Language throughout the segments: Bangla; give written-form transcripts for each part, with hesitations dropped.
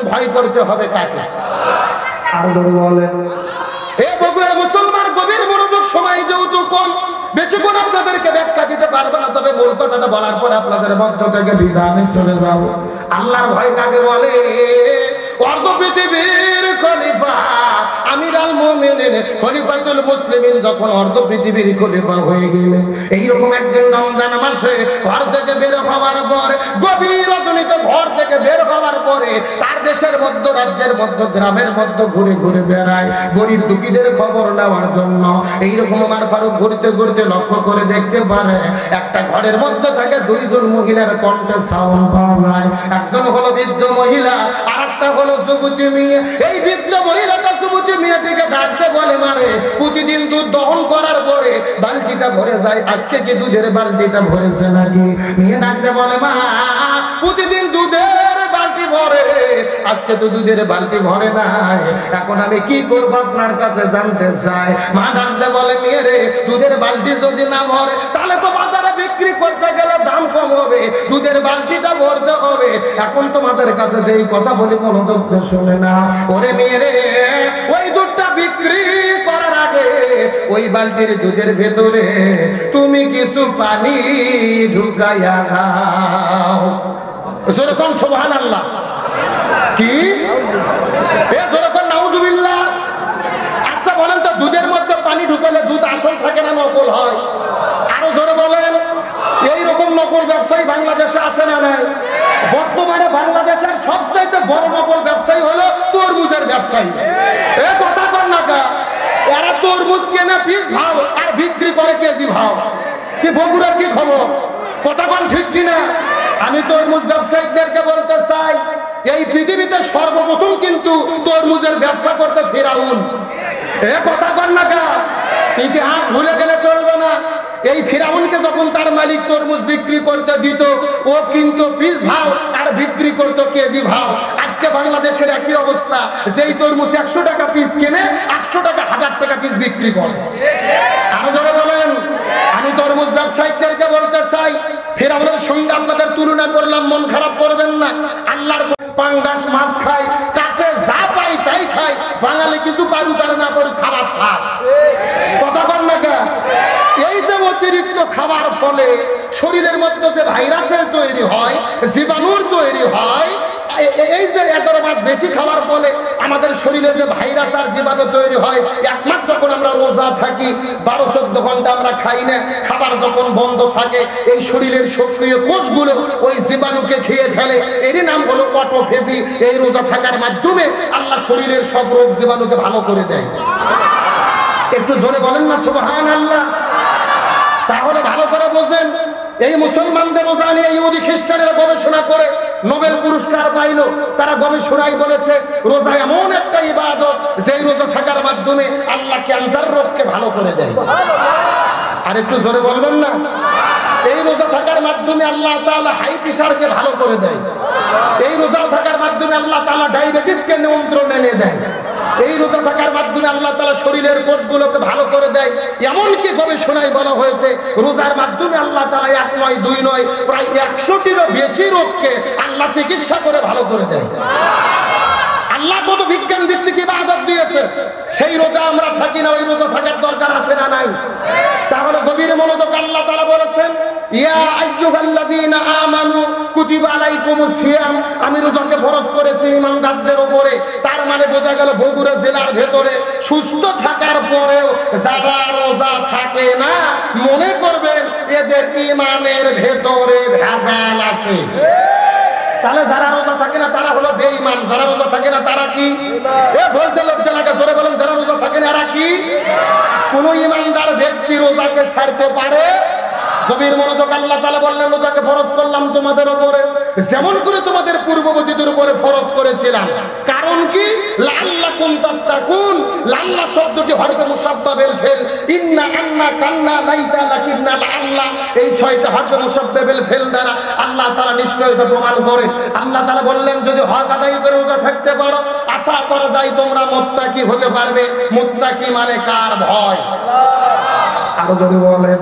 ভয় করতে হবে কাকে? আরো ধরে বলেন। এ বগুড়ার মুসলমান গভীর মনোযোগ, সময় যেহেতু কম, বেশিক্ষণ আপনাদেরকে ব্যাখ্যা দিতে পারবো না, তবে মূল কথাটা বলার পর আপনাদের মধ্য থেকে বিধানে চলে যাও। আল্লাহর ভয় কাকে বলে? অর্ধ পৃথিবীর খলিফা আমিরুল মুমিনিন খলিফাতুল মুসলিমিন যখন অর্ধ পৃথিবীর খলিফা হয়ে গেলেন, এইরকম একদিন রমজান মাসে ঘর থেকে বের হওয়ার পর, গভীর রজনীতে ঘর থেকে বের হওয়ার পরে তার দেশের মধ্যে, রাজ্যের মধ্যে, গ্রামের মধ্যে ঘুরে ঘুরে বেড়ায় গরিব দুঃখীদের খবর নেওয়ার জন্য। এইরকম ওমর ফারুক ঘুরতে ঘুরতে লক্ষ্য করে দেখতে পারে একটা ঘরের মধ্যে থাকে দুইজন মহিলার কণ্ঠে সাউন্ড পাওয়া যায়। একজন হলো বৃদ্ধ মহিলা, আর একটা হলো যুবতী মেয়ে। এই বৃদ্ধ মহিলাটা যুবতী মেয়েটিকে ডাকতে বলে, মারে প্রতিদিন দুধ দহন করার পরে বালতিটা ভরে যায়, আজকে কি দুধের বালতিটা ভরেছে নাকি? মেয়ে ডাকতে বলে, মা প্রতিদিন দুধের বালতি ভরে, আজকে তো দুধের বালতি ভরে নাই, এখন আমি কি করব আপনার কাছে জানতে চাই। মা ডাকতে বলে, মেয়ে রে, দুধের বালতি যদি না ভরে তাহলে তো বাজারে বিক্রি করতে গেলে দাম কম হবে, দুধের বালতিটা ভরতে হবে। এখন তোমাদের কাছে যেই কথা বলি মনোযোগ দিয়ে শুনে না। ওরে মেয়ে রে, ওই দুধটা বিক্রি করার আগে ওই বালতির দুধের ভেতরে তুমি কিছু পানি ঢুকাইয়া দাও। জোরেখন সুবহানাল্লাহ। কি এ জোরেখন নাউজুবিল্লাহ। আচ্ছা বলেন তো, দুধের মধ্যে পানি ঢুকালে দুধ আসল থাকে না নকল হয়? আরো জোরে বলেন। এইরকম নকল ব্যবসায়ী বাংলাদেশে আছে না নাই? বর্তমানে বাংলাদেশের সবচাইতে বড় নকল ব্যবসায়ী হলো তরমুজের ব্যবসায়ী। এ কথা বল না কা, এরা তরমুজ কেনে পিস ভাও আর বিক্রি করে কেজি ভাও। কি বগুড়ার কি খবর? কথা বল ঠিক কিনা? আমি তরমুজ ব্যবসায়ীদেরকে বলতে চাই, এই পৃথিবীতে সর্বপ্রথম কিন্তু তরমুজের ব্যবসা করতে ফিরাউন। এ কথা বল না কা, ইতিহাস ভুলে গেলে চলবে না। এই ফিরাউনকে যখন তার মালিক তরমুজ বিক্রি করতে দিত, ও কিন্তু পিস ভাও আর বিক্রি করতো কেজি ভাও। আজকে বাংলাদেশের একই অবস্থা, যেই তরমুজ 100 টাকা পিস কিনে 800 টাকা 1000 টাকা পিস বিক্রি করে। আরো জোরে বলেন। আমি তরমুজ ব্যবসায়ীদেরকে বলতে চাই, ফিরাউনের সঙ্গে আপনাদের তুলনা করলাম, মন খারাপ করবেন না। আল্লাহর পাঙ্গাস মাছ খায়, কাছে যা পাই তাই খায়। বাঙালি কিছু পারু পারে না পারু, খাবার ফাস্ট। কথা বল না কা? এই যে অতিরিক্ত খাবার ফলে শরীরের মধ্যে যে ভাইরাসের তৈরি হয়, জীবাণুর তৈরি হয়, এই যে 11 মাস বেশি খাবার ফলে আমাদের শরীরে যে ভাইরাস আর জীবাণু তৈরি হয়, একমাত্র যখন আমরা রোজা থাকি 12-14 ঘন্টা আমরা খাই না, খাবার যখন বন্ধ থাকে, এই শরীরের সক্রিয় কোষগুলো ওই জীবাণুকে খেয়ে ফেলে। এরই নাম হলো অটোফেজি। এই রোজা থাকার মাধ্যমে আল্লাহ শরীরের সব রোগ জীবাণুকে ভালো করে দেয়। একটু জোরে বলেন না সুবহানাল্লাহ। তাহলে ভালো করে বোঝেন, এই মুসলমানদের রোজা নিয়ে ইহুদি খ্রিস্টানেরা গবেষণা করে নোবেল পুরস্কার পাইল। তারা গবেষণায় বলেছে, রোজা এমন একটা ইবাদত যেই রোজা থাকার মাধ্যমে আল্লাহ ক্যান্সার রোগকে ভালো করে দেয়। আর একটু জোরে বলবেন না? এই রোজা থাকার মাধ্যমে আল্লাহ তাআলা হাই প্রেসারকে ভালো করে দেয়। এই রোজা থাকার মাধ্যমে আল্লাহ তাআলা ডায়াবেটিসকে নিয়ন্ত্রণে এনে দেয়। এই রোজা থাকার মাধ্যমে আল্লাহ তাআলা শরীরের কোষগুলোকে ভালো করে দেয়। এমনকি গবেষণায় বলা হয়েছে, রোজার মাধ্যমে আল্লাহ তাআলা 1 নয় 2 নয় প্রায় 100টিরও বেশি রোগকে আল্লাহ চিকিৎসা করে ভালো করে দেয়। আল্লাহ কত বিজ্ঞান ভিত্তিক ইবাদত দিয়েছে, সেই রোজা আমরা থাকি না। ওই রোজা থাকার দরকার আছে না নাই? তাহলে গভীর মনোযোগ, আল্লাহ তাআলা বলেছেন, ইয়া আইয়ুহাল্লাযীনা আমানু কুতিবা আলাইকুমুস সিয়াম, আমি রোজাকে ফরজ করেছি ঈমানদারদের উপরে। তার মানে বোঝা গেল বগুড়া জেলার ভেতরে সুস্থ থাকার পরেও যারা রোজা থাকে না, মনে করবেন এদের ঈমানের ভেতরে ভেজাল আছে। তাহলে যারা রোজা থাকে না তারা হলো বেঈমান, যারা রোজা থাকে না তারা কি? এ বলতে লজ্জা লাগে, জোরে বলেন, যারা রোজা থাকে না এরা কি? কোন ঈমানদার ব্যক্তি রোজাকে ছাড়তে পারে? গভীর মনোযোগ, আল্লাহ তাআলা বললেন, রোজাকে ফরজ করলাম তোমাদের উপরে যেমন করে তোমাদের পূর্ববর্তীদের উপরে ফরজ করেছিলাম। কারণ কি? লাআল্লাকুম তাত্তাকুন। লাআল্লা শব্দটি হরফে মুসাব্বাবিল ফেল, ইন্না, আন্না, কান্না, লাইতা, লাকিন্না, লাআল্লা, এই 6টা হরফে মুসাব্বাবিল ফেল দ্বারা আল্লাহ তাআলা নিশ্চয়তা প্রমাণ করে। আল্লাহ তাআলা বললেন, যদি হক আদায় করে রোজা থাকতে পারো, আশা করা যায় তোমরা মুত্তাকি হতে পারবে। মুত্তাকি মানে কার ভয়? আরো যদি বলেন।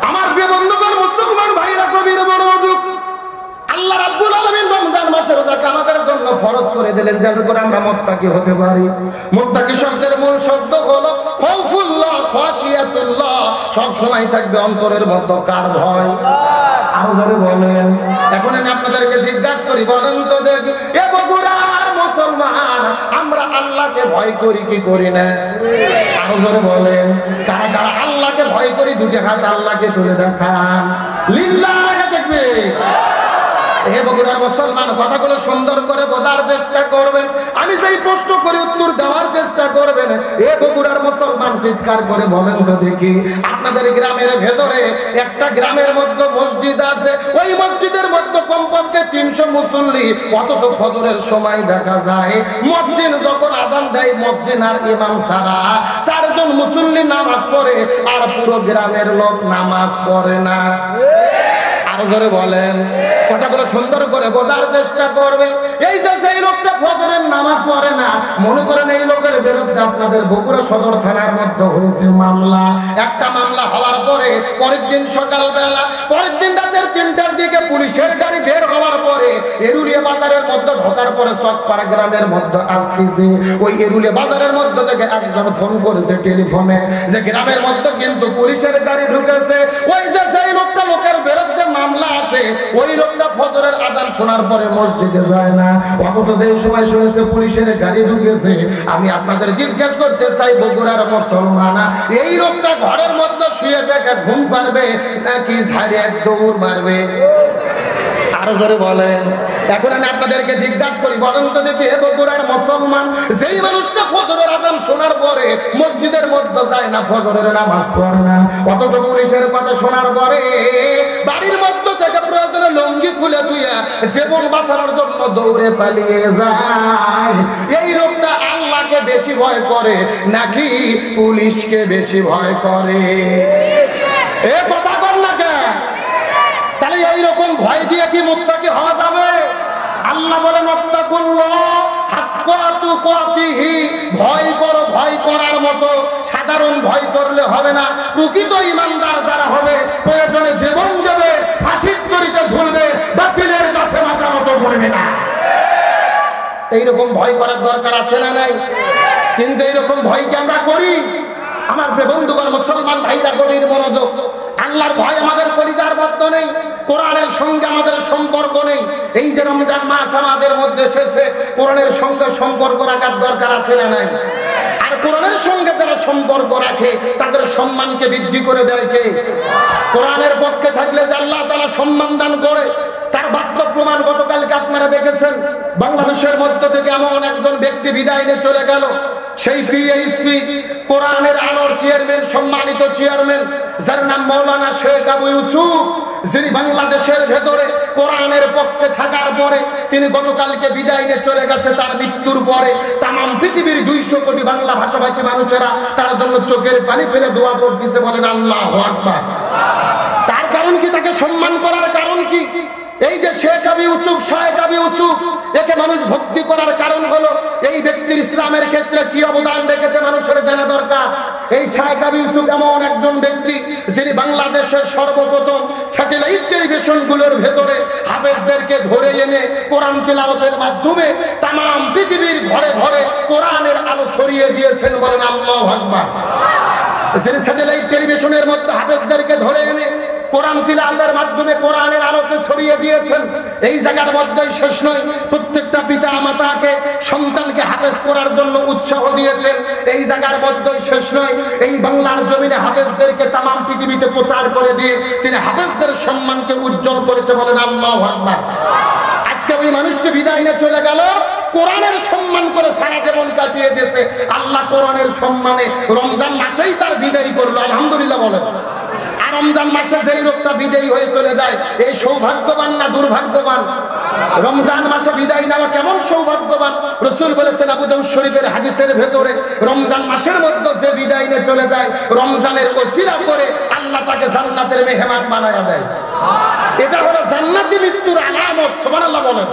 আমার প্রিয় বন্ধুগণ, মুসলমান ভাইরা, গভীর মনোযোগ। আল্লাহ রাব্বুল আলামিন রমজান মাসে রোজা রোজাকে আমাদের জন্য ফরজ করে দিলেন যাতে করে আমরা মুত্তাকি হতে পারি। মুত্তাকি শব্দের মূল শব্দ হলো খাউফুল্লাহ, খাশিয়াতুল্লাহ। সব সময় থাকবে অন্তরের মধ্যে কার ভয়? আরো জোরে বলেন। এখন আমি আপনাদেরকে জিজ্ঞাসা করি, বলেন তো দেখি, এ বগুড়ার মুসলমান, আমরা আল্লাহকে ভয় করি কি করি না? আরো জোরে বলেন। কারা কারা আল্লাহকে ভয় করি? দুটি হাত আল্লাহকে তুলে দেখান। লিল্লাহি তাকবীর। হে বগুড়ার মুসলমান, কথাগুলো সুন্দর করে বোঝার চেষ্টা করবেন। আমি যেই প্রশ্ন করে উত্তর দেওয়ার চেষ্টা করবেন। হে বগুড়ার মুসলমান, চিৎকার করে বলেন তো দেখি, আপনাদের গ্রামের ভেতরে একটা গ্রামের মধ্যে মসজিদ আছে, ওই মসজিদের মধ্যে কমপক্ষে 300 মুসল্লি, অথচ ফজরের সময় দেখা যায় মুয়াজ্জিন যখন আযান দেয়, মুয়াজ্জিন আর ইমাম ছাড়া 4 জন মুসল্লি নামাজ পড়ে, আর পুরো গ্রামের লোক নামাজ পড়ে না। আরো জোরে বলেন। কথাগুলো সুন্দর করে বোঝার চেষ্টা করবে। এই যে সেই লোকটা ফজরের নামাজ পড়ে না, মনে করেন এই লোকের বিরুদ্ধে আপনাদের বগুড়া সদর থানার মধ্যে হয়েছে মামলা। একটা মামলা হওয়ার পরে পরের দিন সকালবেলা, পরের দিন রাতের 3টার দিকে পুলিশের গাড়ি বের হওয়ার পরে এরুলিয়া বাজারের মধ্যে ঢোকার পরে চকপাড়া গ্রামের মধ্যে আসতেছে। ওই এরুলিয়া বাজারের মধ্যে থেকে একজন ফোন করেছে টেলিফোনে যে গ্রামের মধ্যে কিন্তু পুলিশের গাড়ি ঢুকেছে। ওই যে সেই লোকটা, লোকের বিরুদ্ধে মামলা আছে, ওই লোকটা ফজরের আযান শোনার পরে মসজিদে যায় না, অথচ যেই সময় শুনেছে পুলিশের গাড়ি ঢুকেছে। আমি আপনাদের জিজ্ঞাসা করতে চাই, বগুড়ার মুসলমান, এই লোকটা ঘরের মধ্যে শুয়ে থেকে ঘুম পারবে নাকি ঝাড়ে দৌড় মারবে? আরো জোরে বলেন। এখন আমি আপনাদেরকে জিজ্ঞাসা করি, বলেন তো দেখি, হে বগুড়ার মুসলমান, যেই মানুষটা ফজরের আযান শোনার পরে মসজিদের মধ্যে যায় না, ফজরের নামাজ পড়ে না, অথচ পুলিশের কথা শোনার পরে বাড়ির মধ্যে থেকে প্রয়োজনে লুঙ্গি খুলে ধুইয়া জীবন বাঁচানোর জন্য দৌড়ে পালিয়ে যায়, এই লোকটা আল্লাহকে বেশি ভয় করে নাকি পুলিশকে বেশি ভয় করে? এ কথা বল না কে? তাহলে এইরকম ভয় দিয়ে কি মুত্তাকি হওয়া যাবে? আল্লাহ বলেন, ভয় করো, ভয় করার মতো সাধারণ ভয় করলে হবে না। প্রকৃত ঈমানদার যারা হবে প্রয়োজনে জীবন দেবে, ফাঁসির দড়িতে ঝুলবে, বাতিলের কাছে মাথা নত করবে না। এইরকম ভয় করার দরকার আছে না নাই? কিন্তু এইরকম ভয় কি আমরা করি? আমার বন্ধুগণ, মুসলমান ভাইরা, গভীর মনোযোগ। আল্লাহর ভয় আমাদের কলিজার মধ্যে নেই, কোরআনের সঙ্গে আমাদের সম্পর্ক নেই। এই যে রমজান মাস আমাদের মধ্যে এসেছে, কোরআনের সঙ্গে সম্পর্ক রাখার দরকার আছে না নাই? আর কোরআনের সঙ্গে যারা সম্পর্ক রাখে তাদের সম্মানকে বৃদ্ধি করে দেয় কে? কোরআনের পক্ষে থাকলে যে আল্লাহ তাআলা সম্মান দান করে, তার বাস্তব প্রমাণ গতকালকে আপনারা দেখেছেন। বাংলাদেশের মধ্য থেকে এমন একজন ব্যক্তি বিদায় নিয়ে চলে গেল, সেই পিএইচপি কোরআনের আলোর চেয়ারম্যান, সম্মানিত চেয়ারম্যান, যার নাম মাওলানা শেখ আবু ইউসুফ, যিনি বাংলাদেশের ভেতরে কোরআনের পক্ষে থাকার পরে তিনি গতকালকে বিদায় নিয়ে চলে গেছে। তার মৃত্যুর পরে তামাম পৃথিবীর 200 কোটি বাংলা ভাষাভাষী মানুষেরা তার জন্য চোখের পানি ফেলে দোয়া করতেছে, বলেন আল্লাহু আকবার। তার কারণ কি? তাকে সম্মান করার কারণ কি? এই যে শেখ আবু ইউসুফ, শায়েখ আবু ইউসুফ, একে মানুষ ভক্তি করার কারণ হলো এই ব্যক্তির ইসলামের ক্ষেত্রে কি অবদান রেখেছে মানুষের জানা দরকার। এই শায়েখ আবু ইউসুফ এমন একজন ব্যক্তি যিনি বাংলাদেশের সর্বপ্রথম স্যাটেলাইট টেলিভিশনগুলোর ভেতরে হাফেজদেরকে ধরে এনে কোরআন তিলাওয়াতের মাধ্যমে তামাম পৃথিবীর ঘরে ঘরে কোরআনের আলো ছড়িয়ে দিয়েছেন, বলেন আল্লাহু আকবার। যিনি স্যাটেলাইট টেলিভিশনের মধ্যে হাফেজদেরকে ধরে এনে কোরআন তিলাওয়াতের মাধ্যমে কোরআনের আলোকে ছড়িয়ে দিয়েছেন। এই জায়গার মধ্যেই শেষ নয়, প্রত্যেকটা পিতা মাতাকে সন্তানকে হাফেজ করার জন্য উৎসাহ দিয়েছেন। এই জায়গার মধ্যেই শেষ নয়, এই বাংলার জমিনে হাফেজদেরকে তামাম পৃথিবীতে প্রচার করে দিয়ে তিনি হাফেজদের সম্মানকে উজ্জ্বল করেছে, বলেন আল্লাহু আকবার। আজকে ওই মানুষটি বিদায় নিয়ে চলে গেল, কোরআনের সম্মান করে সারা জীবন কাটিয়ে দিয়েছে। আল্লাহ কোরআনের সম্মানে রমজান মাসেই তার বিদায় করলো, আলহামদুলিল্লাহ বলেন। আর রমজান মাসে যেই লোকটা বিদায়ী হয়ে চলে যায়, এই সৌভাগ্যবান না দুর্ভাগ্যবান? রমজান মাসে বিদায় নেওয়া কেমন সৌভাগ্যবান। রাসূল বলেছেন আবু দাউদ শরীফের হাদিসের ভেতরে, রমজান মাসের মধ্যে যে বিদায় নিয়ে চলে যায়, রমজানের ওসিলা করে আল্লাহ তাকে জান্নাতের মেহমান বানায়া দেয়। এটা হলো জান্নাতি মৃত্যুর আলামত, সুবহানাল্লাহ বলেন।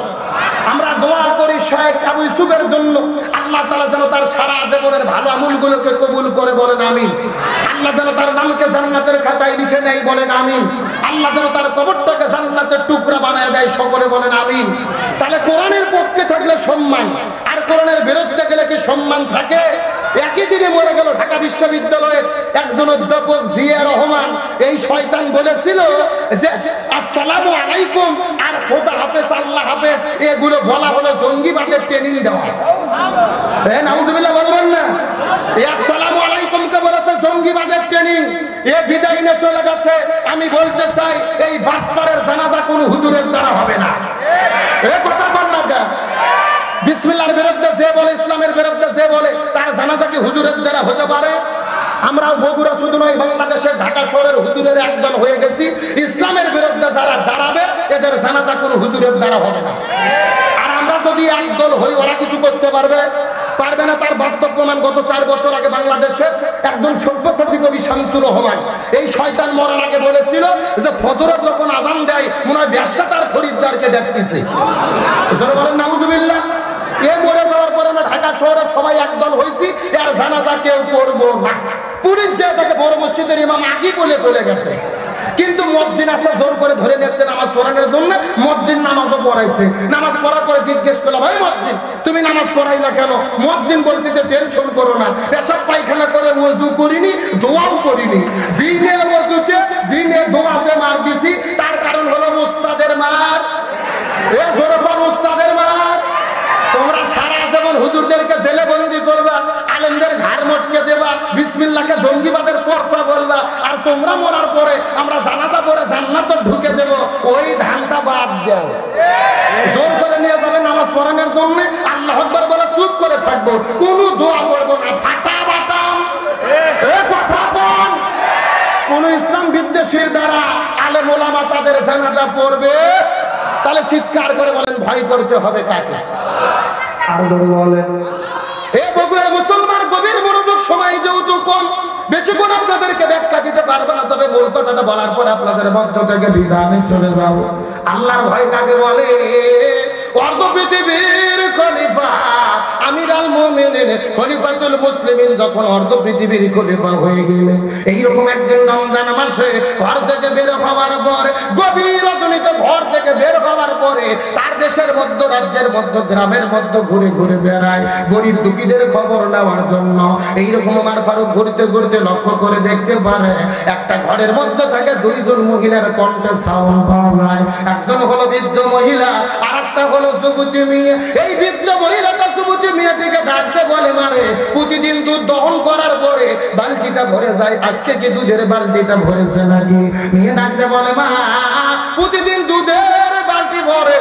আমরা দোয়া করি শায়েখ আবু ইউসুফের জন্য, আল্লাহ তাআলা যেন তার সারা জীবনের ভালো আমলগুলোকে কবুল করে, বলেন আমিন। আল্লাহ যেন তার নামকে জান্নাতের খাতায় লিখে নেয়, বলেন আমিন। আল্লাহ যেন তার কবরটাকে জান্নাতের টুকরা বানায় দেয়, সকলে বলেন আমিন। তাহলে কোরআনের পক্ষে থাকলে সম্মান, আর কোরআনের বিরুদ্ধে গেলে কি সম্মান থাকে? একই দিনে মরে গেল ঢাকা বিশ্ববিদ্যালয়ের একজন অধ্যাপক জিয়া রহমান। এই শয়তান বলেছিল যে আসসালামু আলাইকুম আর খোদা হাফেজ, আল্লাহ হাফেজ, এগুলো বলা হলো জঙ্গিবাদের ট্রেনিং দেওয়া। নাউজুবিল্লাহ বলবেন না? আসসালামু আলাইকুম কে বলেছে জঙ্গিবাদের ট্রেনিং, এ বিদায় নিয়ে চলে গেছে। আমি বলতে চাই এই বাটপাড়ের জানাজা কোন হুজুরের দ্বারা হবে না। এ কথা বল না। বিসমিল্লাহর বিরুদ্ধে যে বলে, ইসলামের বিরুদ্ধে যে বলে, তার জানাজা কি হুজুরের দ্বারা হতে পারে? আমরাও বগুড়া শুধু নয়, বাংলাদেশের ঢাকা শহরের হুজুরের একদল হয়ে গেছি। ইসলামের বিরুদ্ধে যারা দাঁড়াবে এদের জানাজা কোনো হুজুরের দ্বারা হবে না। আর আমরা যদি একদল হই, ওরা কিছু করতে পারবে? পারবে না। তার বাস্তব প্রমাণ গত 4 বছর আগে বাংলাদেশের একজন সব্যসাচী কবি শামসুর রহমান, এই শয়তান মরার আগে বলেছিল যে ফজরে যখন আজান দেয় মনে হয় ব্যবসা তার খরিদ্দারকে দেখতেছে। বলেন নাউজুবিল্লাহ। এ মরে যাওয়ার পরে আমরা ঢাকা শহরে সবাই একদল হয়েছি, আর জানাজা কেউ করবো না। পুলিশ যে তাকে বড় মসজিদের ইমাম আগে বলে চলে গেছে, কিন্তু মসজিদ আছে জোর করে ধরে নিচ্ছে নামাজ পড়ানোর জন্য। মসজিদ নামাজও পড়াইছে। নামাজ পড়ার পরে জিজ্ঞেস করলাম, ভাই মসজিদ তুমি নামাজ পড়াইলা কেন? মসজিদ বলছে যে টেনশন করো না, পেশাব পায়খানা করে ওযু করিনি, দোয়াও করিনি, বিনে ওযুতে বিনে দোয়াতে মার দিছি। তার কারণ হলো উস্তাদের মার। এ জোরে বল, উস্তাদের মার। তোমরা সারা জীবন হুজুরদেরকে জেলে বন্দি করবা, আলেমদের ঘাড় মটকে দেবা, বিসমিল্লাহকে জঙ্গিবাদের চর্চা বলবা, আর তোমরা মরার পরে আমরা জানাজা পড়ে জান্নাতে ঢুকে দেব। ওই ধান্দা বাদ দাও। জোর করে নিয়ে যাবে নামাজ পড়ানোর জন্য, আল্লাহু আকবার বলে চুপ করে থাকবো, কোনো দোয়া করবো না, ফাটা বাটাম। এ কথা কোন কোন ইসলাম বিদ্বেষীর দ্বারা আলেম ওলামা তাদের জানাজা পড়বে? তাহলে চিৎকার করে বলেন ভয় করতে হবে কাকে? আর বলেন এ বগুড়ার মুসলমান, গভীর মনোযোগ। সময় যেহেতু কম, বেশিক্ষণ আপনাদেরকে ব্যাখ্যা দিতে পারবো না, তবে মূল কথাটা বলার পর আপনাদের মধ্য থেকে বিধানে চলে যাও। আল্লাহর ভয় কাকে বলে? অর্ধ পৃথিবীর খলিফা আমিরুল মুমিনিন খলিফাতুল মুসলিমিন যখন অর্ধ পৃথিবীর খলিফা হয়ে গেলেন, এইরকম একদিন রমজান মাসে ঘর থেকে বের হওয়ার পর, গভীর রজনীতে ঘর থেকে বের হওয়ার পরে তার দেশের মধ্য, রাজ্যের মধ্য, গ্রামের মধ্য ঘুরে ঘুরে বেড়ায় গরিব দুঃখীদের খবর নেওয়ার জন্য। এইরকম আমার ফারুক ঘুরতে ঘুরতে লক্ষ্য করে দেখতে পারে একটা ঘরের মধ্যে থেকে 2 জন মহিলার কণ্ঠে সাউন্ড পাওয়া যায়। একজন হলো বৃদ্ধ মহিলা, আর একটা হলো যুবতী মেয়ে। এই বৃদ্ধ মহিলাটা যুবতী মেয়েটিকে ডাকতে বলে, মারে প্রতিদিন দুধ দহন করার পরে বালতিটা ভরে যায়, আজকে কি দুধের বালতিটা ভরেছে নাকি? মেয়ে ডাকতে বলে, মা প্রতিদিন দুধের বালতি ভরে,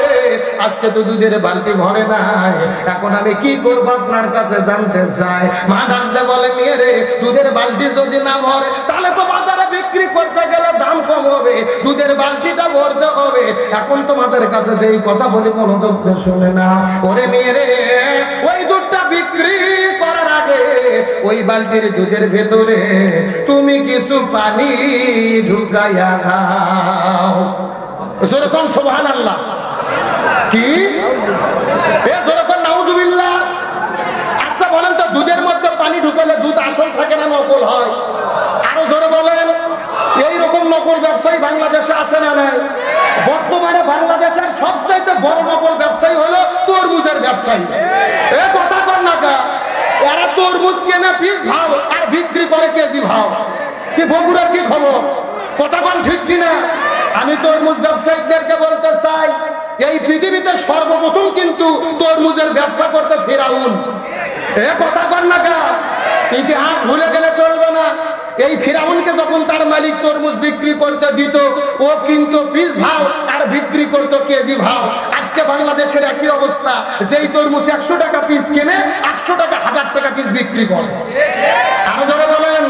আজকে তো দুধের বালতি ভরে নাই, এখন আমি কি করবো আপনার কাছে জানতে চাই। মা ডাকতে বলে, মেয়ে রে দুধের বালতি যদি না ভরে তাহলে তো বাজারে বিক্রি করতে গেলে দাম কম হবে, দুধের বালতিটা ভরতে হবে। এখন তোমাদের কাছে যেই কথা বলি মনোযোগ দিয়ে শুনে না। ওরে মেয়ে রে, ওই দুধটা বিক্রি করার আগে ওই বালতির দুধের ভেতরে তুমি কিছু পানি ঢুকাইয়া দাও। সুবহানাল্লাহ। কি নাউজুবিল্লাহ। আচ্ছা বলেন তো, দুধের মধ্যে পানি ঢুকালে দুধ আসল থাকে না নকল হয়? আরো জোরে বলেন। এইরকম নকল ব্যবসায়ী বাংলাদেশে আছে না নাই? বর্তমানে বাংলাদেশের সবচাইতে বড় নকল ব্যবসায়ী হলো তরমুজের ব্যবসায়ী। এ কথা বল না কা, এরা তরমুজ কেনে পিস ভাও আর বিক্রি করে কেজি ভাও। কি বগুড়ার কি খবর? কথা বল ঠিক কিনা? আমি তরমুজ ব্যবসায়ীদেরকে বলতে চাই, এই পৃথিবীতে সর্বপ্রথম কিন্তু তরমুজের ব্যবসা করতে ফিরাউন। এ কথা বল না কা, ইতিহাস ভুলে গেলে চলবে না। এই ফিরাউনকে যখন তার মালিক তরমুজ বিক্রি করতে দিত, ও কিন্তু পিস ভাও আর বিক্রি করত কেজি ভাও। আজকে বাংলাদেশের একই অবস্থা, যেই তরমুজ 100 টাকা পিস কিনে 800 টাকা 1000 টাকা পিস বিক্রি করে। আরো যারা বলেন,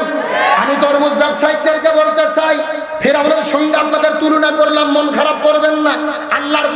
আমি তরমুজ ব্যবসায়ীদেরকে বলতে চাই, ফিরাউনের সঙ্গে আপনাদের তুলনা করলাম, মন খারাপ করবেন না। আল্লাহর